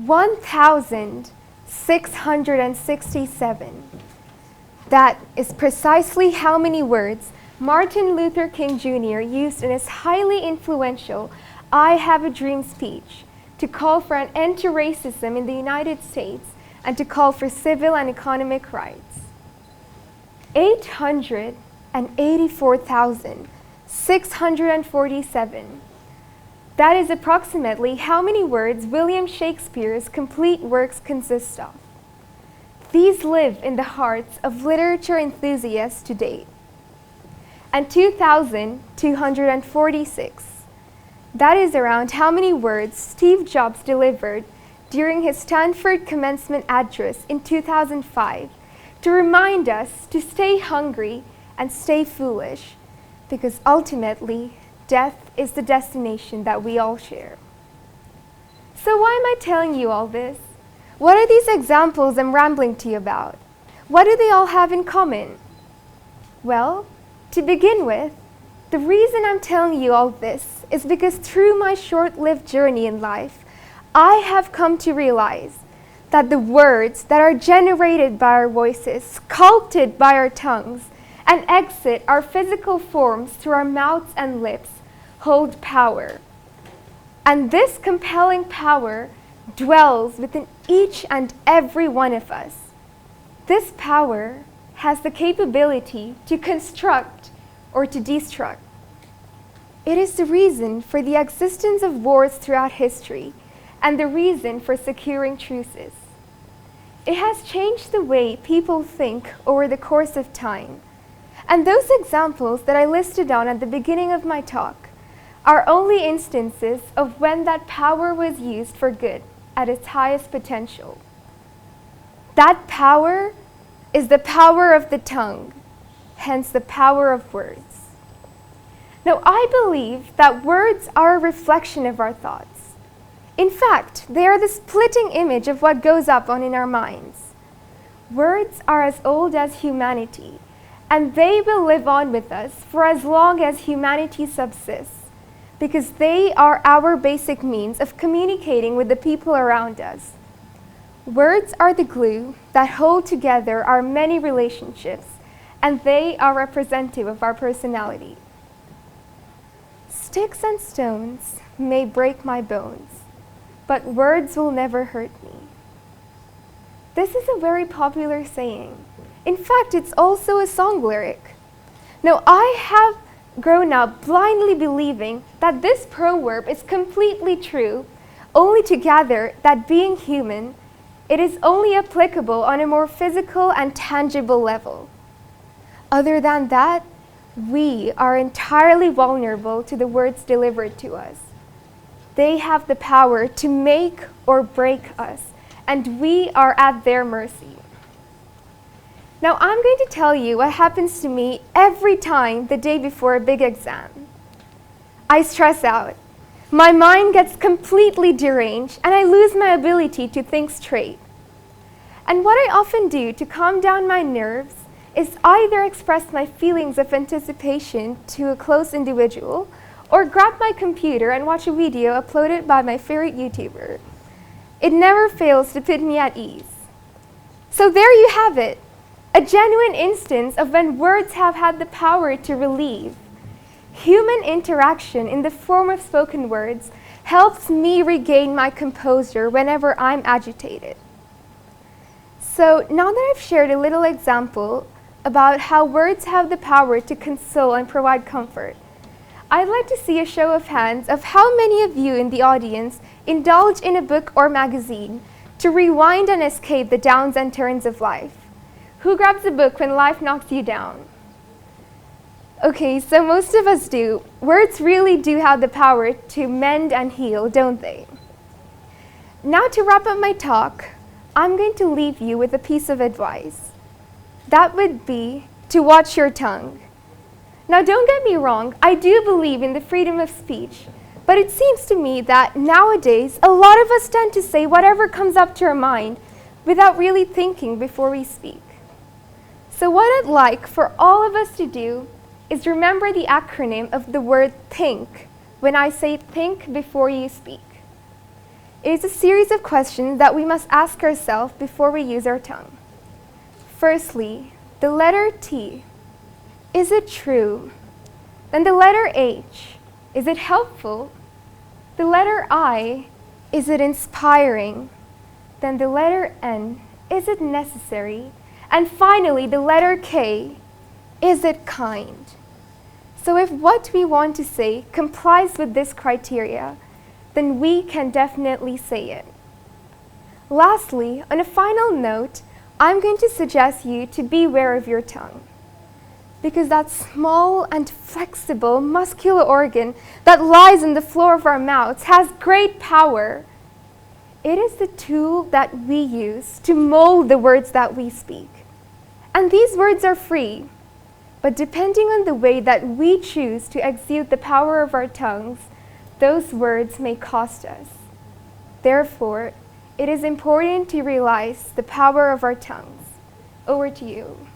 1,667. That is precisely how many words Martin Luther King Jr. used in his highly influential I Have a Dream speech to call for an end to racism in the United States and to call for civil and economic rights. 884,647. That is approximately how many words William Shakespeare's complete works consist of. These live in the hearts of literature enthusiasts to date. And 2,246. That is around how many words Steve Jobs delivered during his Stanford commencement address in 2005 to remind us to stay hungry and stay foolish, because ultimately, death is the destination that we all share. So why am I telling you all this? What are these examples I'm rambling to you about? What do they all have in common? Well, to begin with, the reason I'm telling you all this is because through my short-lived journey in life, I have come to realize that the words that are generated by our voices, sculpted by our tongues, and exit our physical forms through our mouths and lips hold power. And this compelling power dwells within each and every one of us. This power has the capability to construct or to destruct. It is the reason for the existence of wars throughout history and the reason for securing truces. It has changed the way people think over the course of time. And those examples that I listed down at the beginning of my talk are only instances of when that power was used for good at its highest potential. That power is the power of the tongue, hence the power of words. Now, I believe that words are a reflection of our thoughts. In fact, they are the splitting image of what goes up on in our minds. Words are as old as humanity, and they will live on with us for as long as humanity subsists, because they are our basic means of communicating with the people around us. Words are the glue that hold together our many relationships, and they are representative of our personality. Sticks and stones may break my bones, but words will never hurt me. This is a very popular saying. In fact, it's also a song lyric. Now, I have grown up blindly believing that this proverb is completely true, only to gather that being human, it is only applicable on a more physical and tangible level. Other than that, we are entirely vulnerable to the words delivered to us. They have the power to make or break us, and we are at their mercy. Now, I'm going to tell you what happens to me every time the day before a big exam. I stress out. My mind gets completely deranged, and I lose my ability to think straight. And what I often do to calm down my nerves is either express my feelings of anticipation to a close individual or grab my computer and watch a video uploaded by my favorite YouTuber. It never fails to put me at ease. So there you have it, a genuine instance of when words have had the power to relieve. Human interaction in the form of spoken words helps me regain my composure whenever I'm agitated. So now that I've shared a little example about how words have the power to console and provide comfort, I'd like to see a show of hands of how many of you in the audience indulge in a book or magazine to rewind and escape the downs and turns of life. Who grabs a book when life knocks you down? Okay, so most of us do. Words really do have the power to mend and heal, don't they? Now, to wrap up my talk, I'm going to leave you with a piece of advice. That would be to watch your tongue. Now, don't get me wrong, I do believe in the freedom of speech, but it seems to me that nowadays a lot of us tend to say whatever comes up to our mind without really thinking before we speak. So what I'd like for all of us to do is remember the acronym of the word think when I say think before you speak. It is a series of questions that we must ask ourselves before we use our tongue. Firstly, the letter T. Is it true? Then the letter H. Is it helpful? The letter I. Is it inspiring? Then the letter N. Is it necessary? And finally, the letter K. Is it kind? So if what we want to say complies with this criteria, then we can definitely say it. Lastly, on a final note, I'm going to suggest you to beware of your tongue, because that small and flexible muscular organ that lies on the floor of our mouths has great power. It is the tool that we use to mold the words that we speak. And these words are free, but depending on the way that we choose to exude the power of our tongues, those words may cost us. Therefore, it is important to realize the power of our tongues. Over to you.